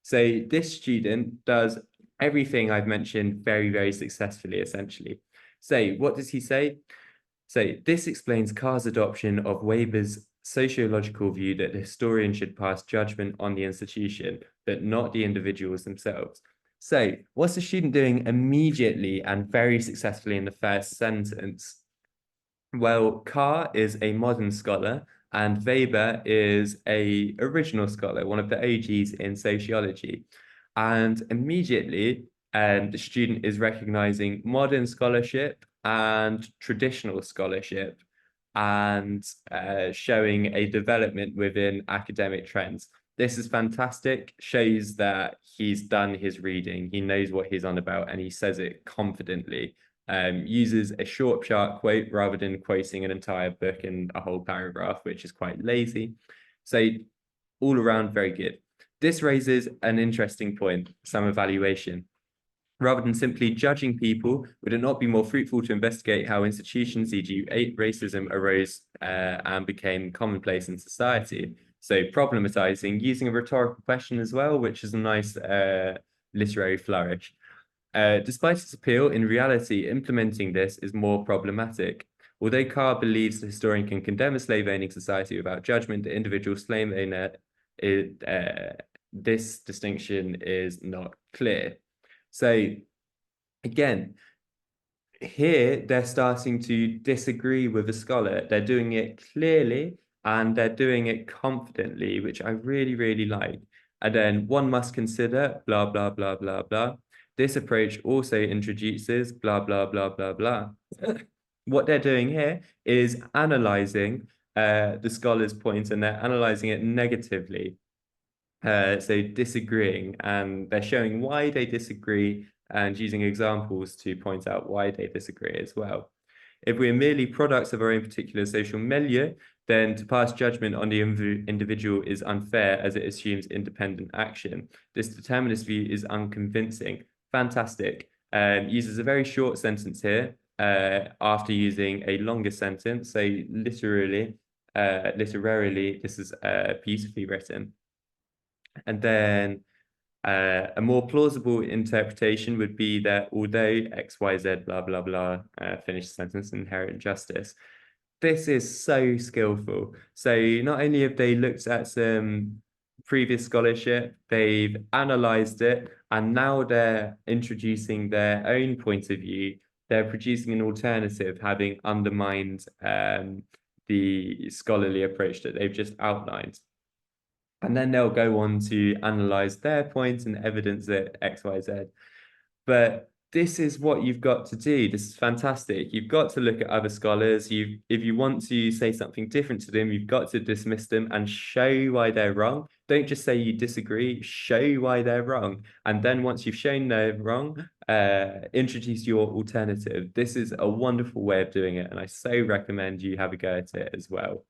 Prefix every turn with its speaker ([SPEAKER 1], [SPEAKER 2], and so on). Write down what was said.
[SPEAKER 1] So this student does everything I've mentioned very, very successfully, essentially. So what does he say? So this explains Carr's adoption of Weber's sociological view that the historian should pass judgment on the institution, but not the individuals themselves. So what's the student doing immediately and very successfully in the first sentence? Well, Carr is a modern scholar and Weber is a original scholar, one of the OGs in sociology. And immediately, the student is recognizing modern scholarship and traditional scholarship and showing a development within academic trends. This is fantastic, shows that he's done his reading, he knows what he's on about, and he says it confidently. Uses a short, sharp quote rather than quoting an entire book in a whole paragraph, which is quite lazy. So all around, very good. This raises an interesting point, some evaluation. Rather than simply judging people, would it not be more fruitful to investigate how institutions, e.g., racism, arose and became commonplace in society? So problematizing, using a rhetorical question as well, which is a nice literary flourish. Despite its appeal, in reality, implementing this is more problematic. Although Carr believes the historian can condemn a slave-owning society without judgment, the individual slave owner, this distinction is not clear. So again, here they're starting to disagree with a scholar. They're doing it clearly and they're doing it confidently, which I really, really like. And then one must consider blah, blah, blah, blah, blah. This approach also introduces blah, blah, blah, blah, blah. What they're doing here is analyzing the scholar's point and they're analyzing it negatively. So disagreeing, and they're showing why they disagree and using examples to point out why they disagree as well. If we're merely products of our own particular social milieu, then to pass judgment on the individual is unfair as it assumes independent action. This determinist view is unconvincing. Fantastic. Uses a very short sentence here after using a longer sentence. So literarily, this is beautifully written. And then a more plausible interpretation would be that although X, Y, Z, blah, blah, blah, finish the sentence, inherent justice. This is so skillful. So not only have they looked at some previous scholarship, they've analyzed it, and now they're introducing their own point of view. They're producing an alternative, having undermined the scholarly approach that they've just outlined. And then they'll go on to analyze their points and evidence it X, Y, Z. But this is what you've got to do. This is fantastic. You've got to look at other scholars. If you want to say something different to them, you've got to dismiss them and show why they're wrong. Don't just say you disagree, show why they're wrong. And then once you've shown they're wrong, introduce your alternative. This is a wonderful way of doing it. And I so recommend you have a go at it as well.